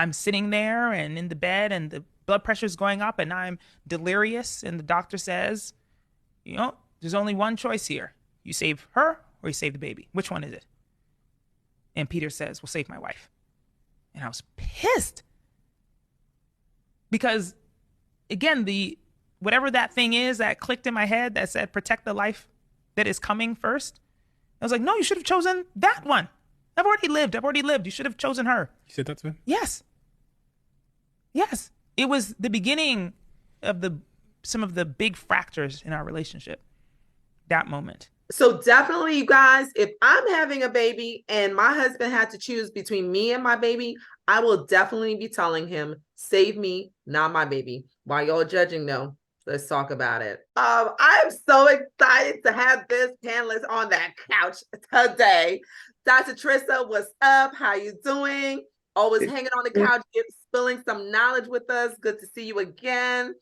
I'm sitting there and in the bed and the blood pressure's going up and I'm delirious and the doctor says, there's only one choice here. You save her or you save the baby. Which one is it? And Peter says, well, save my wife. And I was pissed. Because again, whatever that thing is that clicked in my head that said protect the life that is coming first. I was like, no, you should have chosen that one. I've already lived. You should have chosen her. You said that to him? Yes. It was the beginning of some of the big fractures in our relationship. That moment. So definitely, you guys, if I'm having a baby and my husband had to choose between me and my baby, I will definitely be telling him, save me, not my baby. While y'all judging, though, let's talk about it. I'm so excited to have this panelist on that couch today. Dr. Trisa, what's up? How you doing? Always hanging on the couch, spilling some knowledge with us. Good to see you again.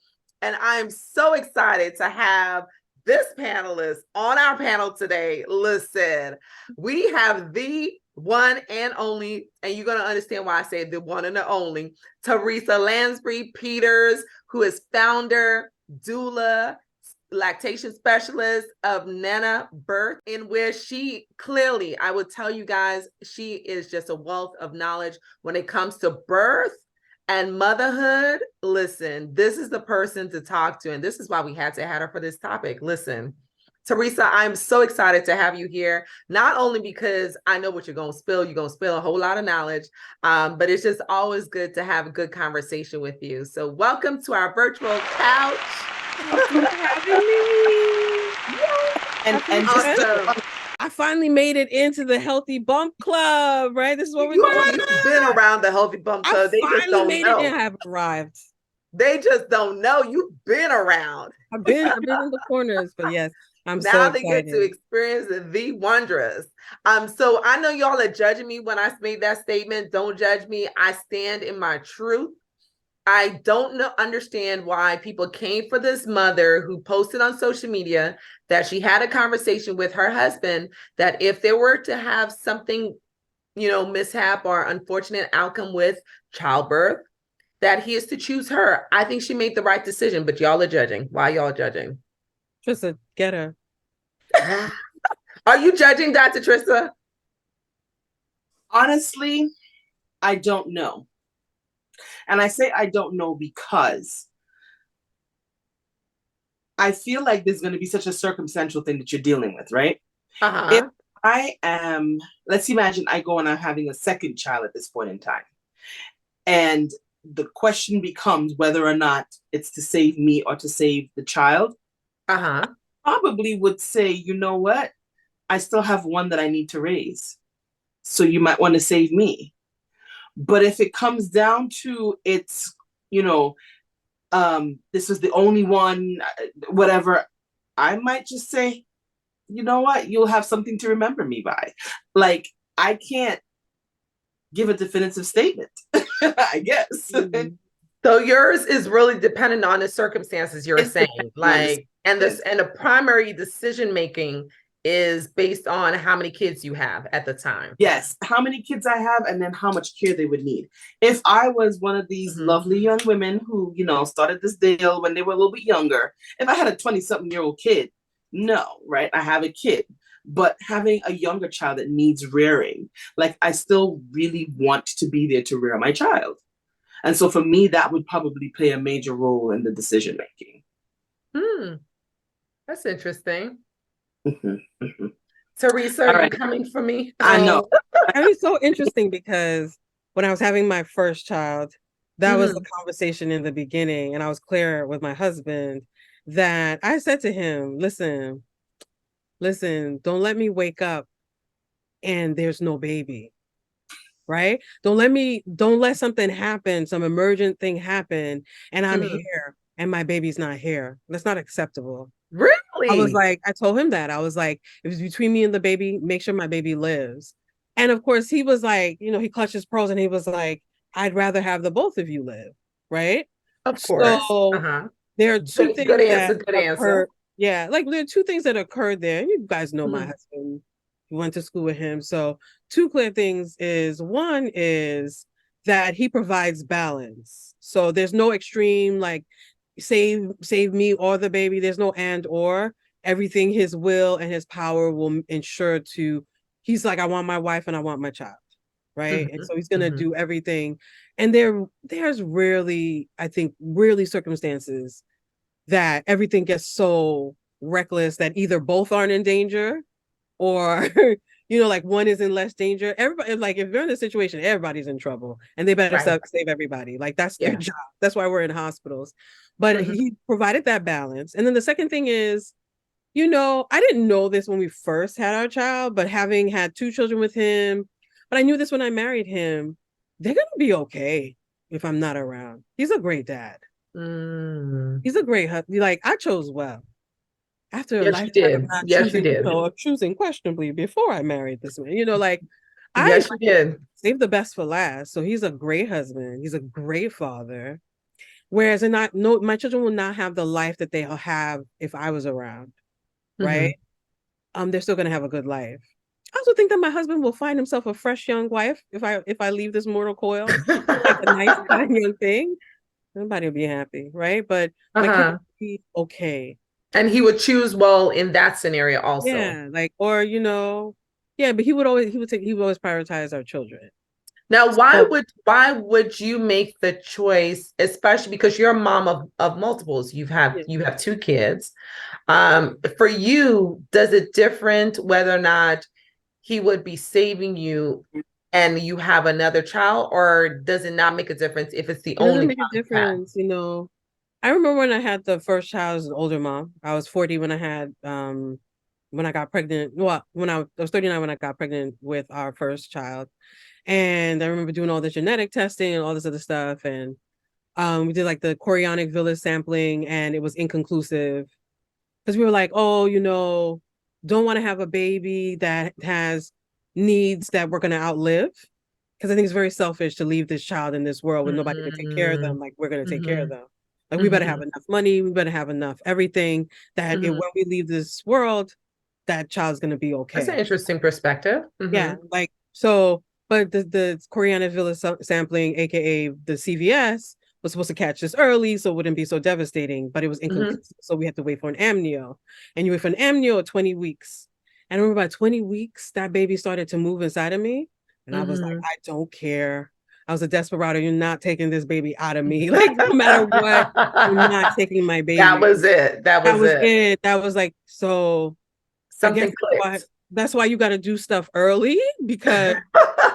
And I'm so excited to have this panelist on our panel today. Listen, we have the one and only, and you're going to understand why I say the one and the only, Theresa Lasbrey Peters, who is founder, doula, lactation specialist of Nana Birth, in which she clearly, I would tell you guys, she is just a wealth of knowledge when it comes to birth and motherhood. Listen, this is the person to talk to, and this is why we had to have her for this topic. Listen, Theresa, I'm so excited to have you here, not only because I know what you're going to spill a whole lot of knowledge, but it's just always good to have a good conversation with you. So welcome to our virtual couch. Thank you for having me. And awesome. I finally made it into the Healthy Bump Club, right? This is what we're doing. You've been around the Healthy Bump Club. They just don't know. I have arrived. They just don't know. You've been around. I've been in the corners, but yes, I'm now so they excited. get to experience the wondrous. So I know y'all are judging me when I made that statement. Don't judge me. I stand in my truth. I don't understand why people came for this mother who posted on social media that she had a conversation with her husband, that if there were to have something, mishap or unfortunate outcome with childbirth, that he is to choose her. I think she made the right decision, but y'all are judging. Why y'all judging? Trisa, get her. Are you judging, Dr. Trisa? Honestly, I don't know. And I say I don't know because I feel like there's going to be such a circumstantial thing that you're dealing with, right? Uh-huh. If I am, let's imagine I go and I'm having a second child at this point in time. And the question becomes whether or not it's to save me or to save the child. Uh-huh. I probably would say, you know what? I still have one that I need to raise. So you might want to save me. But if it comes down to it's, this was the only one, whatever, I might just say, you know what, you'll have something to remember me by. Like, I can't give a definitive statement, I guess. Mm-hmm. So yours is really dependent on the circumstances you're saying. And the primary decision making is based on how many kids you have at the time. Yes, how many kids I have and then how much care they would need. If I was one of these lovely young women who, started this deal when they were a little bit younger, if I had a 20-something-year-old kid, no, right? I have a kid. But having a younger child that needs rearing, like I still really want to be there to rear my child. And so for me, that would probably play a major role in the decision making. That's interesting. Mm-hmm, mm-hmm. Theresa, are you coming for me? I know. It was so interesting because when I was having my first child, that was the conversation in the beginning. And I was clear with my husband that I said to him, listen, don't let me wake up and there's no baby, right? Don't let something happen, some emergent thing happen, and I'm here and my baby's not here. That's not acceptable. Really? I told him that. I was like, if it's between me and the baby, make sure my baby lives. And of course, he was like, he clutched his pearls and he was like, I'd rather have the both of you live, right? Of course. So there are two things good that answer. Yeah, like there are two things that occurred there. You guys know my husband. You went to school with him. So two clear things is, one is that he provides balance. So there's no extreme like save me or the baby. There's no and or. Everything his will and his power will ensure to. He's like, I want my wife and I want my child, right? And so he's gonna do everything. And there's rarely, I think, circumstances that everything gets so reckless that either both aren't in danger or like one is in less danger. Everybody, like if you're in a situation, everybody's in trouble and they better save everybody. Like that's their job. That's why we're in hospitals. But he provided that balance. And then the second thing is, I didn't know this when we first had our child, but having had 2 children with him, but I knew this when I married him, they're gonna be okay if I'm not around. He's a great dad. He's a great husband. Like I chose well. After a lifetime of not choosing questionably before I married this man, like I did. Save the best for last. So he's a great husband. He's a great father. Whereas my children will not have the life that they'll have if I was around, right? They're still gonna have a good life. I also think that my husband will find himself a fresh young wife if I leave this mortal coil, like a nice kind young thing. Everybody will be happy, right? But my kids will be okay. And he would choose well in that scenario also. Yeah, like, or but he would always prioritize our children. Now, why would you make the choice, especially because you're a mom of multiples? You have 2 kids. For you, does it different whether or not he would be saving you and you have another child, or does it not make a difference if it's the only? Doesn't make a difference, I remember when I had the first child as an older mom. I was 40 when I had when I got pregnant. Well, when I was 39 when I got pregnant with our first child. And I remember doing all the genetic testing and all this other stuff. And we did like the chorionic villus sampling, and it was inconclusive. Because we were like, don't want to have a baby that has needs that we're going to outlive. Because I think it's very selfish to leave this child in this world with nobody to take care of them. Like we're going to take care of them. Like we better have enough money. We better have enough everything that when we leave this world, that child's going to be okay. That's an interesting perspective. Yeah. Like, so, but the chorionic villus sampling, AKA the CVS, was supposed to catch this early so it wouldn't be so devastating, but it was inconclusive. So we had to wait for an amnio. And you wait for an amnio at 20 weeks. And I remember by 20 weeks, that baby started to move inside of me. And I was like, I don't care. I was a desperado. You're not taking this baby out of me. Like, no matter what, you're not taking my baby. That was it. That was it. That was like, so something clicked. That's why you got to do stuff early, because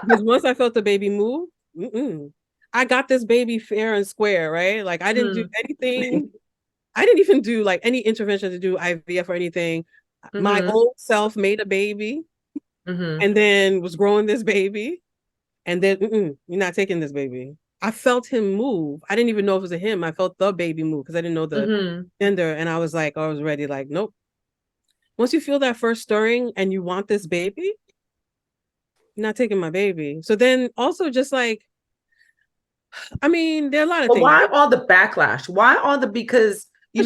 once I felt the baby move, I got this baby fair and square, right? Like I didn't do anything. I didn't even do like any intervention to do IVF or anything. My old self made a baby and then was growing this baby. And then you're not taking this baby. I felt him move. I didn't even know it was a him. I felt the baby move because I didn't know the gender. And I was like, I was ready. Like, nope. Once you feel that first stirring and you want this baby, you're not taking my baby. So then also just like, I mean, there are a lot of things. Why all the backlash? Why all the, because I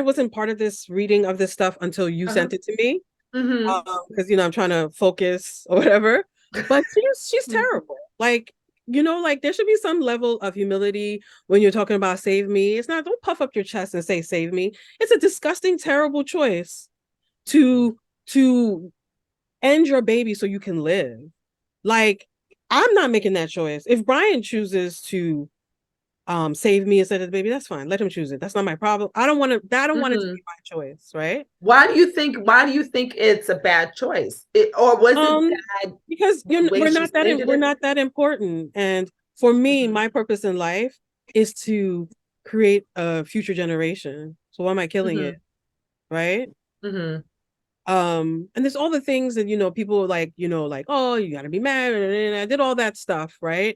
wasn't part of this reading of this stuff until you sent it to me. Because I'm trying to focus or whatever. But she's terrible. Like, like there should be some level of humility when you're talking about save me. It's not, don't puff up your chest and say save me. It's a disgusting, terrible choice to end your baby so you can live. Like, I'm not making that choice. If Brian chooses to save me instead of the baby, that's fine. Let him choose it. That's not my problem. I don't want it to be my choice, right? Why do you think it's a bad choice? Or was it bad? Because we're not that important. And for me, my purpose in life is to create a future generation. So why am I killing it? Right? And there's all the things that people like, like, oh, you gotta be married, and I did all that stuff, right?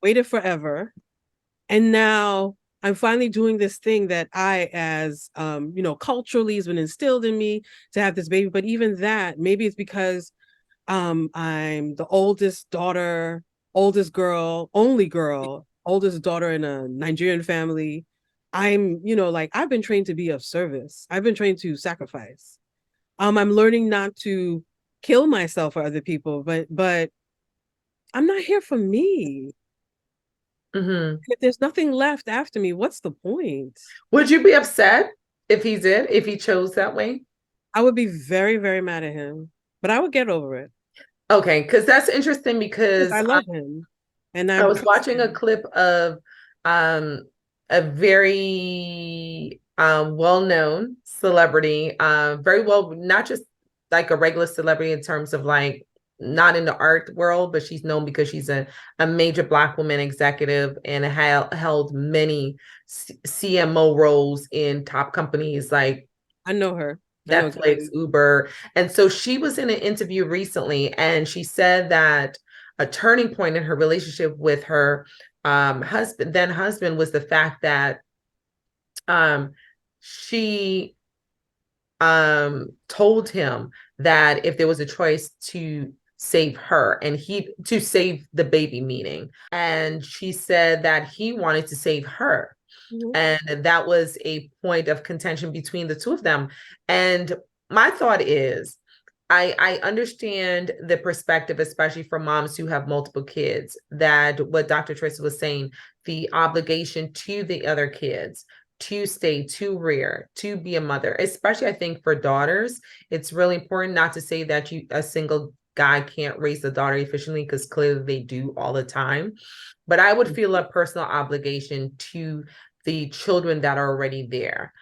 Waited forever. And now I'm finally doing this thing that I, as culturally has been instilled in me to have this baby. But even that, maybe it's because I'm the oldest daughter, oldest girl, only girl, oldest daughter in a Nigerian family. I'm, like I've been trained to be of service. I've been trained to sacrifice. I'm learning not to kill myself for other people, but I'm not here for me. Mm-hmm. If there's nothing left after me, what's the point? Would you be upset if he chose that way? I would be very, very mad at him, but I would get over it Okay, because that's interesting because because I love him and I I'm was trust watching a him. clip of a very well-known celebrity, very well, not just like a regular celebrity in terms of like not in the art world, but she's known because she's a major Black woman executive and held many CMO roles in top companies like I know her. I know Netflix, exactly. Uber. And so she was in an interview recently and she said that a turning point in her relationship with her then husband was the fact that um, she told him that if there was a choice to save her and he to save the baby, meaning, and she said that he wanted to save her, Mhm. and that was a point of contention between the two of them. And my thought is, I understand the perspective, especially for moms who have multiple kids, that what Dr. Trisa was saying, the obligation to the other kids to stay, to rear, to be a mother, especially I think for daughters, it's really important, not to say that a single guy can't raise a daughter efficiently, because clearly they do all the time. But I would feel a personal obligation to the children that are already there.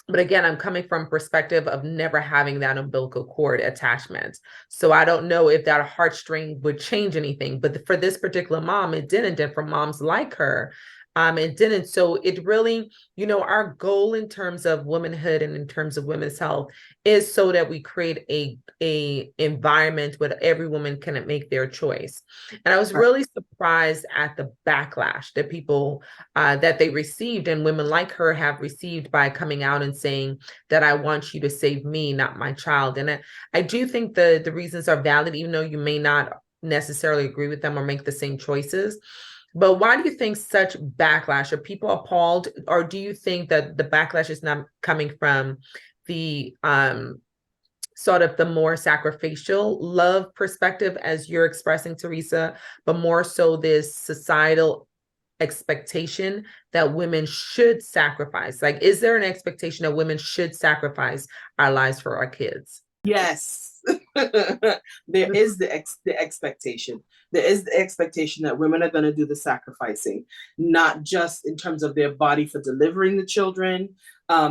But again, I'm coming from perspective of never having that umbilical cord attachment. So I don't know if that heartstring would change anything. But for this particular mom, it didn't. And for moms like her, it didn't. So it really, our goal in terms of womanhood and in terms of women's health is so that we create a environment where every woman can make their choice. And I was really surprised at the backlash that people that they received, and women like her have received, by coming out and saying that I want you to save me, not my child. And I do think the reasons are valid, even though you may not necessarily agree with them or make the same choices. But why do you think such backlash? Are people appalled, or do you think that the backlash is not coming from the sort of the more sacrificial love perspective as you're expressing, Theresa, but more so this societal expectation that women should sacrifice? Like, is there an expectation that women should sacrifice our lives for our kids? Yes. There is the expectation. There is the expectation that women are going to do the sacrificing, not just in terms of their body for delivering the children.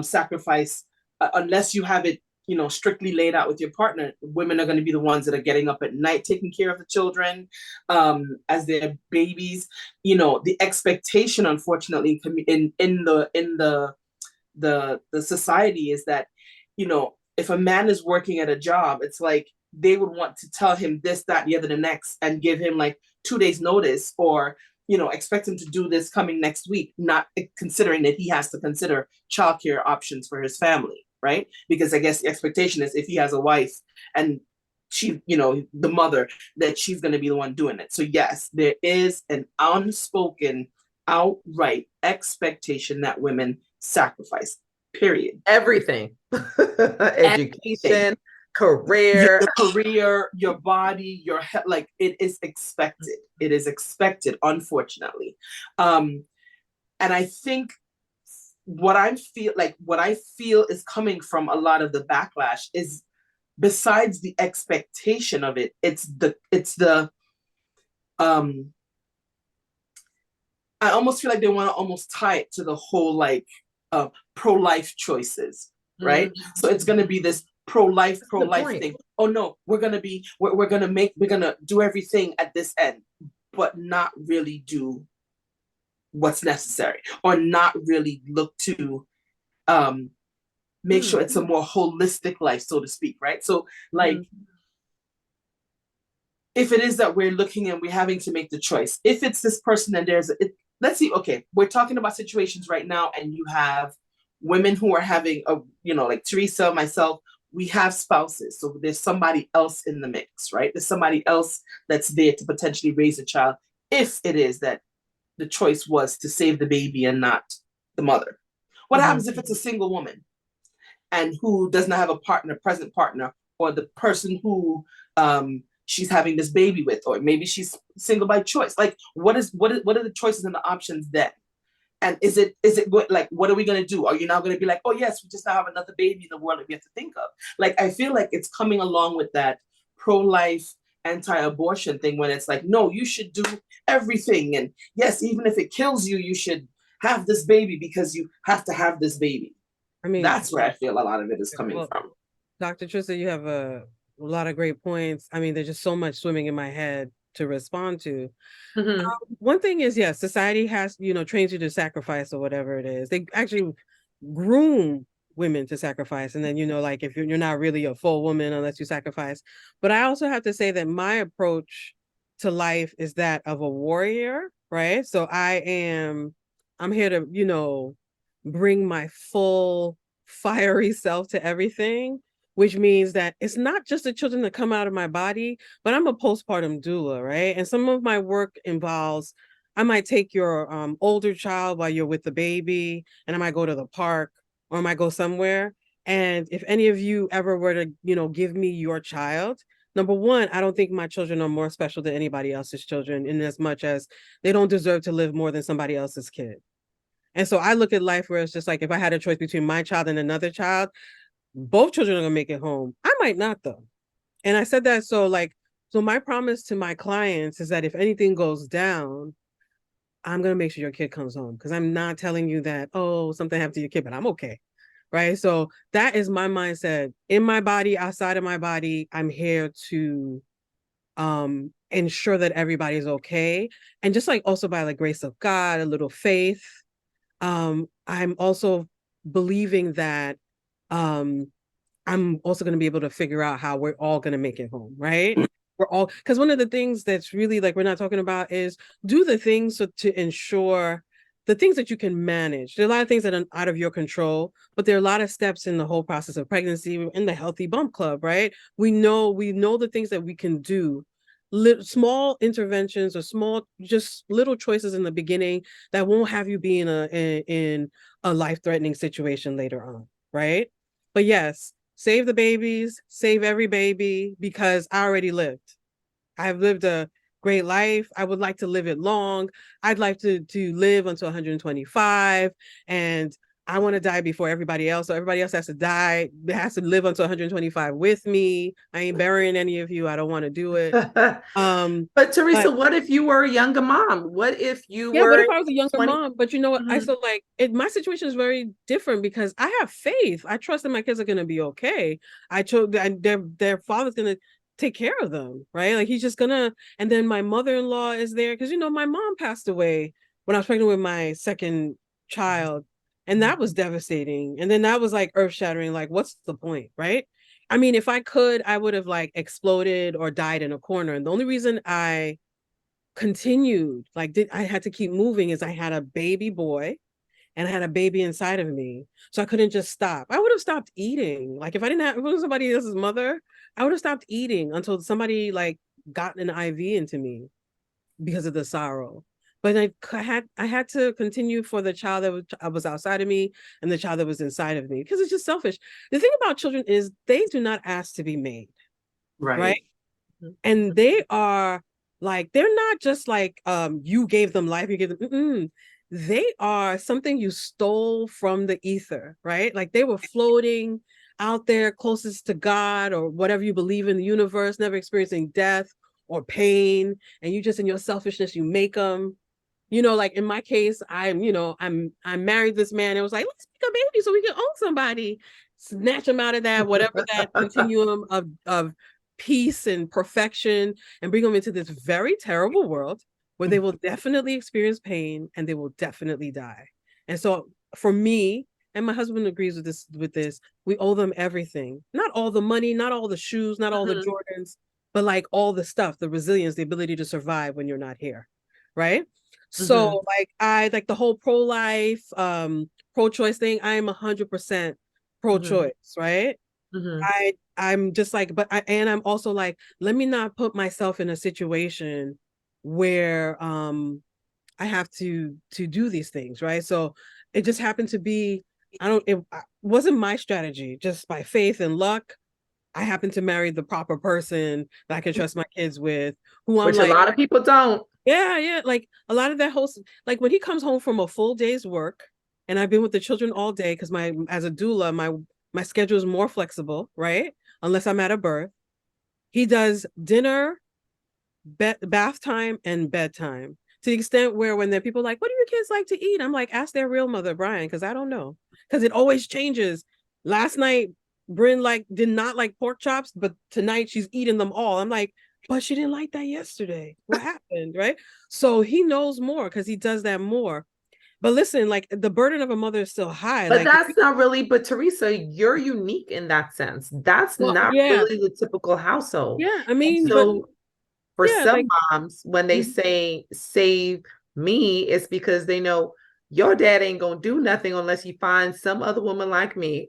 Sacrifice, unless you have it, strictly laid out with your partner, women are going to be the ones that are getting up at night taking care of the children as their babies. The expectation, unfortunately, in the society is that, if a man is working at a job, it's like they would want to tell him this, that, the other, the next, and give him like 2 days notice, or expect him to do this coming next week, not considering that he has to consider childcare options for his family, right? Because I guess the expectation is if he has a wife and she, the mother, that she's going to be the one doing it. So yes, there is an unspoken, outright expectation that women sacrifice, period. Everything. Education, career. Your career, your body, your health, like it is expected. It is expected, unfortunately. And I think what I feel is coming from a lot of the backlash is, besides the expectation of it, it's the I almost feel like they want to almost tie it to the whole like pro-life choices, right? Mm-hmm. So it's going to be this pro-life thing. Oh no, we're going to do everything at this end, but not really do what's necessary, or not really look to make sure it's a more holistic life, so to speak, right? So like, if it is that we're looking and we're having to make the choice, if it's this person and let's see, okay, we're talking about situations right now, and you have women who are having like Theresa, myself, we have spouses. So there's somebody else in the mix, right? There's somebody else that's there to potentially raise a child, if it is that the choice was to save the baby and not the mother. What happens if it's a single woman and who does not have a present partner, or the person who she's having this baby with, or maybe she's single by choice. Like, what are the choices and the options then? And is it what are we going to do? Are you now going to be like, oh yes, we just now have another baby in the world that we have to think of? Like, I feel like it's coming along with that pro-life, anti-abortion thing, when it's like, no, you should do everything, and yes, even if it kills you, you should have this baby because you have to have this baby. I mean, that's where I feel a lot of it is coming from. Dr. Trisa, you have a lot of great points. I mean, there's just so much swimming in my head to respond to. One thing is, yes, society has, trains you to sacrifice or whatever it is. They actually groom women to sacrifice. And then, like if you're not really a full woman unless you sacrifice. But I also have to say that my approach to life is that of a warrior, right? So I'm here to, bring my full fiery self to everything, which means that it's not just the children that come out of my body, but I'm a postpartum doula, right? And some of my work involves, I might take your older child while you're with the baby, and I might go to the park, or I might go somewhere. And if any of you ever were to, give me your child, number one, I don't think my children are more special than anybody else's children, in as much as they don't deserve to live more than somebody else's kid. And so I look at life where it's just like, if I had a choice between my child and another child, both children are gonna make it home. I might not, though. And I said that so my promise to my clients is that if anything goes down, I'm gonna make sure your kid comes home, because I'm not telling you that, oh, something happened to your kid, but I'm okay. Right. So that is my mindset. In my body, outside of my body, I'm here to ensure that everybody's okay. And just like also by the grace of God, a little faith. I'm also believing that I'm also going to be able to figure out how we're all going to make it home, right? We're all, because one of the things that's really like we're not talking about is do the things to ensure the things that you can manage. There are a lot of things that are out of your control, but there are a lot of steps in the whole process of pregnancy, in the Healthy Bump Club, right? We know the things that we can do. Small interventions or just little choices in the beginning that won't have you be in a life-threatening situation later on, right? But yes, save the babies, save every baby, because I already lived. I've lived a great life. I would like to live it long. I'd like to live until 125, and I want to die before everybody else. So everybody else has to die. It has to live until 125 with me. I ain't burying any of you. I don't want to do it. But Teresa, what if you were a younger mom? What if you were? What if I was a younger mom? But you know what? I still my situation is very different because I have faith. I trust that my kids are going to be okay. I chose their father's going to take care of them, right? Like he's just gonna. And then my mother-in-law is there because my mom passed away when I was pregnant with my second child, and that was devastating. And then that was like earth-shattering. Like, what's the point, right? I mean, if I could, I would have like exploded or died in a corner. And the only reason I continued, I had to keep moving, is I had a baby boy and I had a baby inside of me. So I couldn't just stop. I would have stopped eating. Like if it was somebody else's mother, I would have stopped eating until somebody like got an IV into me because of the sorrow. But I had to continue for the child that was outside of me and the child that was inside of me, because it's just selfish. The thing about children is they do not ask to be made. Right. And they are like, they're not just like you gave them life, you gave them, they are something you stole from the ether, right? Like they were floating out there closest to God or whatever you believe in, the universe, never experiencing death or pain. And you just, in your selfishness, you make them. Like in my case, I married this man. It was like, let's make a baby so we can own somebody, snatch them out of that, whatever that continuum of peace and perfection, and bring them into this very terrible world where they will definitely experience pain and they will definitely die. And so for me, and my husband agrees with this, we owe them everything. Not all the money, not all the shoes, not all the Jordans, but like all the stuff, the resilience, the ability to survive when you're not here. Right. So like I like the whole pro-life, pro-choice thing. I am 100% pro-choice, right? I'm just like, I'm also like, let me not put myself in a situation where I have to do these things, right? So it just happened to be, it wasn't my strategy, just by faith and luck. I happen to marry the proper person that I can trust my kids with, who I'm Which like, a lot of people don't. yeah, like a lot of that whole, like when he comes home from a full day's work, and I've been with the children all day because as a doula, my schedule is more flexible, right? Unless I'm at a birth. He does dinner, bath time, and bedtime. To the extent where when there are people like, what do your kids like to eat? I'm like, ask their real mother, Brian, because I don't know. Because it always changes. Last night, Bryn did not like pork chops, but tonight she's eating them all. I'm like, but she didn't like that yesterday. What happened? Right. So he knows more because he does that more. But listen, like the burden of a mother is still high. But Like, that's not really, but Teresa, you're unique in that sense. That's not yeah, really the typical household. yeah. I And mean, but so for yeah, some like, moms, when they say save me, it's because they know your dad ain't gonna do nothing unless he finds some other woman like me.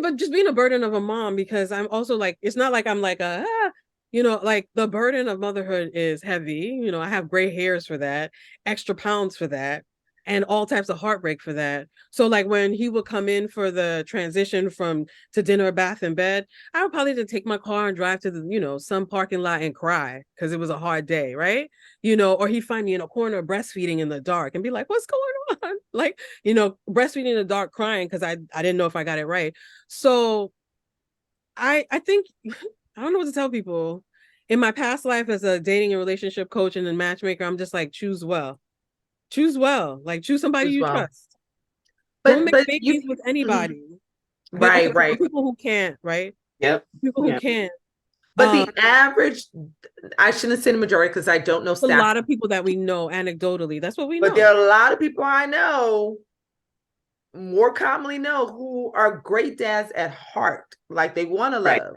but just being a burden of a mom, because I'm also like, it's not like I'm like like the burden of motherhood is heavy. I have gray hairs for that, extra pounds for that, and all types of heartbreak for that. So like when he would come in for the transition from to dinner, bath, and bed, I would probably just take my car and drive to the, some parking lot and cry because it was a hard day, right? Or he'd find me in a corner breastfeeding in the dark and be like, what's going on? Like, breastfeeding in the dark, crying because I didn't know if I got it right. So I think I don't know what to tell people. In my past life as a dating and relationship coach and a matchmaker, I'm just like, choose well. Choose well. Like choose somebody you trust. Don't make but babies with anybody. Right, Okay, right. people who can't, right? Yep. People who can't. But the average, I shouldn't say the majority because I don't know A stats. lot of people that we know anecdotally. That's what we know. But there are a lot of people I know, more commonly know, who are great dads at heart. Like they want to love,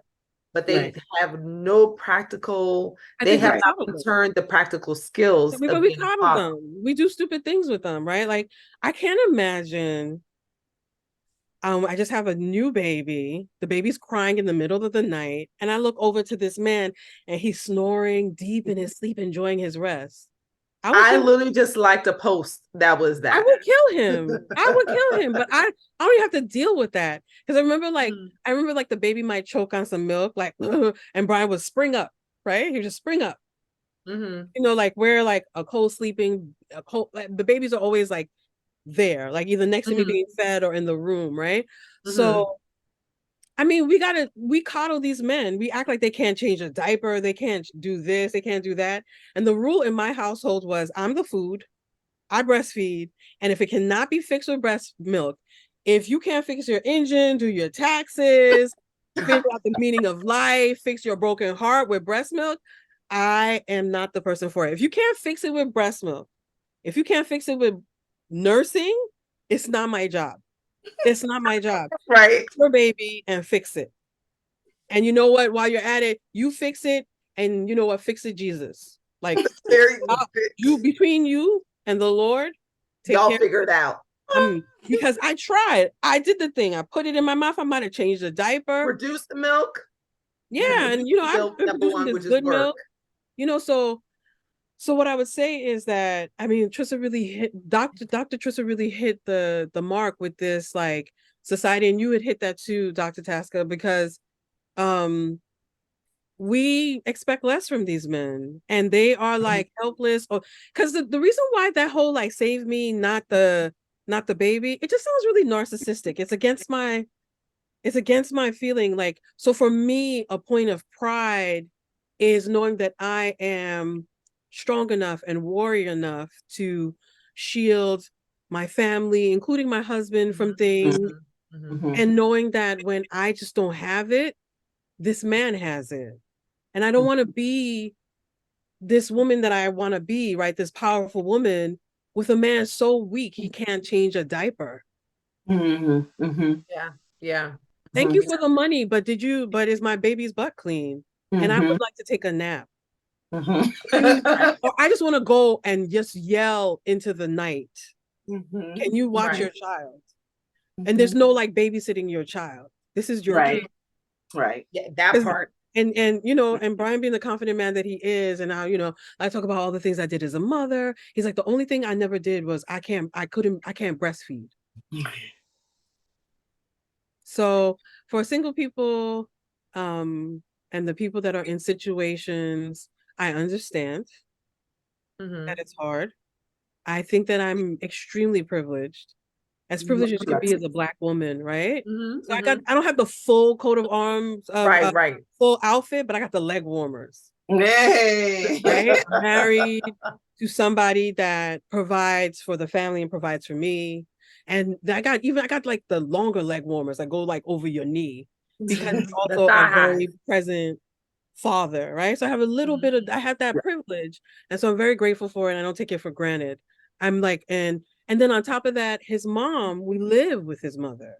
but they have no practical, they have not learned the practical skills But of we being coddle them. We do stupid things with them, right? Like I can't imagine. I just have a new baby. The baby's crying in the middle of the night, and I look over to this man, and he's snoring deep in his sleep, enjoying his rest. I literally just liked a post that was that. I would kill him. I would kill him, but I don't even have to deal with that because I remember like the baby might choke on some milk, like and Brian would spring up, right? He would just spring up. Like we're like a co-sleeping, the babies are always like there, like either next to me being fed or in the room, right? So I mean, we coddle these men. We act like they can't change a diaper, they can't do this, they can't do that. And the rule in my household was I'm the food, I breastfeed, and if it cannot be fixed with breast milk, if you can't fix your engine, do your taxes, figure out the meaning of life, fix your broken heart with breast milk, I am not the person for it. If you can't fix it with breast milk, if you can't fix it with nursing, it's not my job. It's not my job. Right. Fix your baby and fix it. And you know what? While you're at it, you fix it, and you know what? Fix it, Jesus. Like you between you and the Lord, y'all figure it out. Because I tried. I did the thing. I put it in my mouth. I might have changed the diaper. Reduce the milk. Yeah, and I've been producing this good milk. So what I would say is that Trisa really hit Dr. Trisa really hit the mark with this like society, and you had hit that too, Dr. Taska, because we expect less from these men, and they are like helpless. Or because the reason why that whole like save me, not the baby, it just sounds really narcissistic. It's against my feeling. Like, so for me, a point of pride is knowing that I am strong enough and warrior enough to shield my family, including my husband, from things. And knowing that when I just don't have it, this man has it. And I don't want to be this woman that I want to be, right? This powerful woman with a man so weak he can't change a diaper. Yeah. Thank you for the money, but is my baby's butt clean? And I would like to take a nap. Or I just want to go and just yell into the night. Can you watch your child? And there's no like babysitting your child. This is your kid. Right. Yeah, that part. And and Brian being the confident man that he is, and how, I talk about all the things I did as a mother. He's like, the only thing I never did was I can't breastfeed. So for single people, and the people that are in situations, I understand that it's hard. I think that I'm extremely privileged, as privileged as you can be as a Black woman, right? So I don't have the full coat of arms of Right. full outfit, but I got the leg warmers. Hey. Right? Married to somebody that provides for the family and provides for me. And I got like the longer leg warmers that go like over your knee, because it's The also a thigh high. very present father, right? So I have a little bit of, I have that privilege. And so I'm very grateful for it. And I don't take it for granted. I'm like, and then on top of that, his mom, we live with his mother,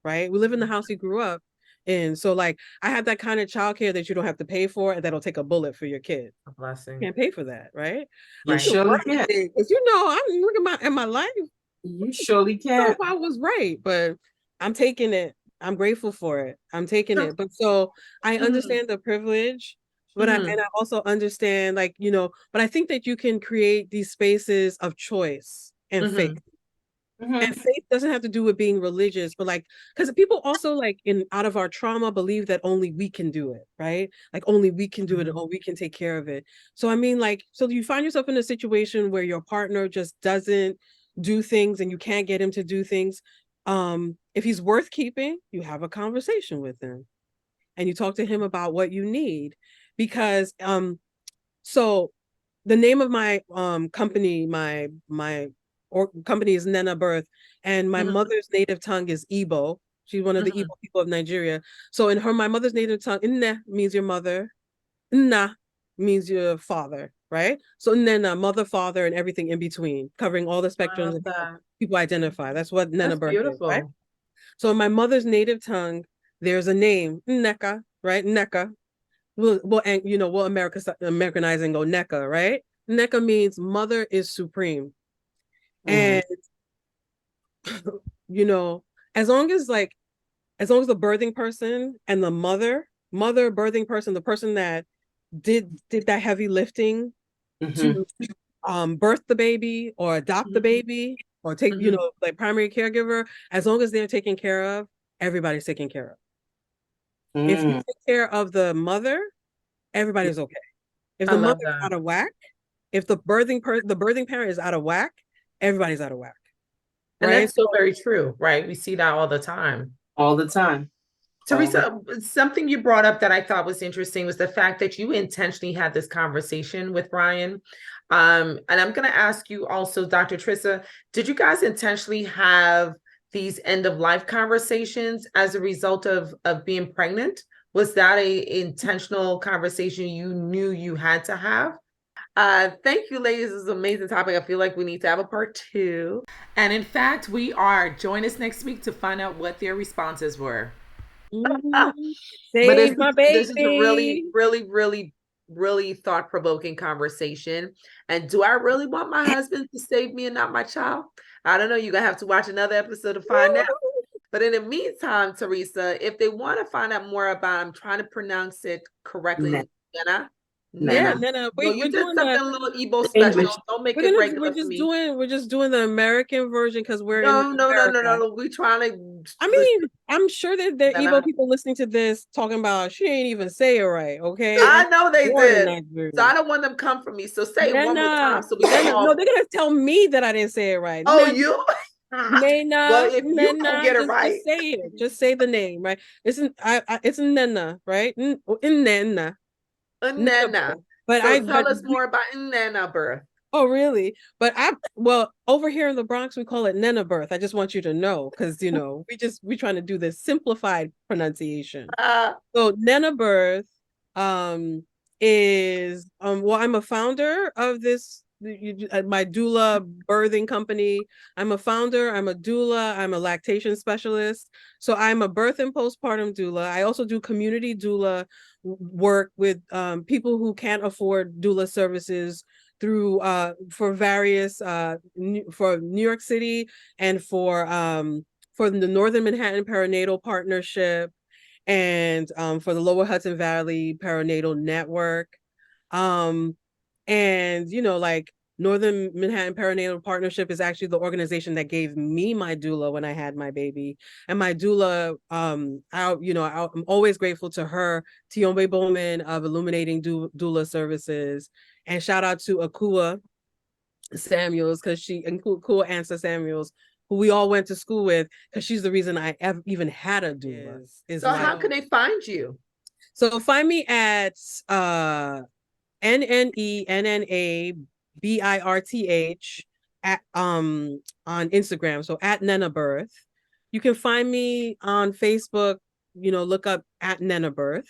right? We live in the house he grew up in. So like I have that kind of childcare that you don't have to pay for and that'll take a bullet for your kid. A blessing. Can't pay for that, right? You surely can. Because I'm looking at my life. You surely I don't know can. if I was right, but I'm taking it. I'm grateful for it. I'm taking it. But so I understand the privilege, but I also understand, like, but I think that you can create these spaces of choice and faith. And faith doesn't have to do with being religious, but like, because people also like out of our trauma believe that only we can do it, right? Like only we can do it, or we can take care of it. So I mean, like, so you find yourself in a situation where your partner just doesn't do things and you can't get him to do things. If he's worth keeping, you have a conversation with him and you talk to him about what you need. Because so the name of my company, my company is Nena Birth, and my mother's native tongue is Igbo. She's one of the Igbo people of Nigeria. So in my mother's native tongue, Nne means your mother, Nna means your father, right? So Nena, mother, father, and everything in between, covering all the spectrums of how people identify. That's what Nena Birth is, right? So in my mother's native tongue, there's a name, Nneka, right? Nneka. We'll Americanize and go Neka, right? Neka means mother is supreme. And as long as the birthing person and the mother birthing person, the person that did that heavy lifting to birth the baby or adopt the baby or take, like primary caregiver, as long as they're taken care of, everybody's taken care of. If you take care of the mother, everybody's okay. If the mother's out of whack, if the birthing parent is out of whack, everybody's out of whack. And that's so very true, right? We see that all the time. All the time. Theresa, something you brought up that I thought was interesting was the fact that you intentionally had this conversation with Ryan. And I'm going to ask you also, Dr. Trisa, did you guys intentionally have these end of life conversations as a result of being pregnant? Was that a intentional conversation you knew you had to have? Thank you, ladies. This is an amazing topic. I feel like we need to have a part 2. And in fact, we are. Join us next week to find out what their responses were. Save my baby. This is a really, really, really, really thought-provoking conversation. And do I really want my husband to save me and not my child? I don't know. You're going to have to watch another episode to find out. But in the meantime, Theresa, if they want to find out more about, I'm trying to pronounce it correctly, Nena. Nena. You did something a little Igbo special. Don't make it regular for me. We're just doing the American version because we're no. We trying to. I mean, I'm sure that there are Igbo people listening to this talking about she ain't even say it right. Okay, I know they did. So I don't want them to come for me. So say it one more time. So we can all... No, they're gonna tell me that I didn't say it right. Oh, you. Nena, well, if you don't get it right, just say it. Just say the name, right? It's Nena, right? Nena. Nena. But tell us more about Nena birth. Oh, really? But over here in the Bronx, we call it Nena birth. I just want you to know, because we trying to do this simplified pronunciation. So Nena birth is I'm a founder of this my doula birthing company. I'm a founder, I'm a doula, I'm a lactation specialist. So I'm a birth and postpartum doula. I also do community doula work with people who can't afford doula services through for various for New York City and for the Northern Manhattan Perinatal Partnership and for the Lower Hudson Valley Perinatal Network. And Northern Manhattan Perinatal Partnership is actually the organization that gave me my doula when I had my baby. And my doula, I'm always grateful to her, Tiombe Bowman of Illuminating Doula Services. And shout out to Akua Samuels, Akua Ansa Samuels, who we all went to school with, because she's the reason I even had a doula. So how can they find you? So find me at NNENNABIRTH at on Instagram. So at Nena Birth. You can find me on Facebook, look up at Nena Birth.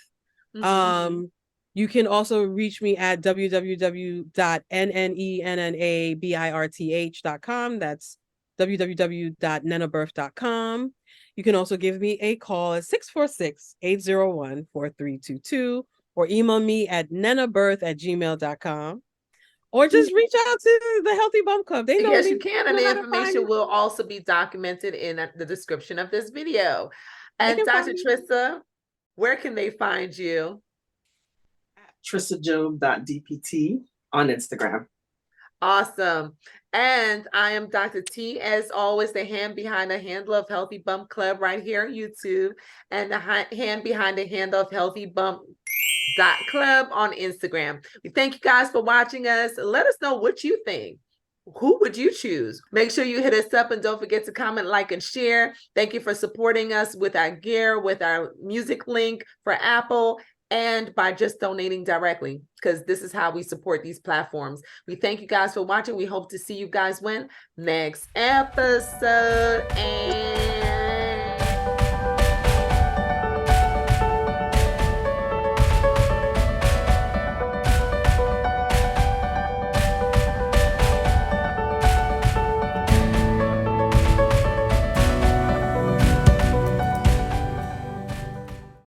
You can also reach me at www.nnenabirth.com. That's www.nenabirth.com. You can also give me a call at 646-801-4322 or email me at nenabirth@gmail.com. Or just reach out to the Healthy Bum Club. They know yes, me. you can, and the information will also be documented in the description of this video. And Dr. Trisa, where can they find you? TrisaJob.dpt on Instagram. Awesome. And I am Dr. T, as always, the hand behind the handle of Healthy Bump Club right here on YouTube, and the hand behind the handle of Healthy Bump .club on Instagram. We thank you guys for watching us. Let us know what you think. Who would you choose? Make sure you hit us up and don't forget to comment, like, and share. Thank you for supporting us with our gear, with our music link for Apple, and by just donating directly, because this is how we support these platforms. We thank you guys for watching. We hope to see you guys when next episode. And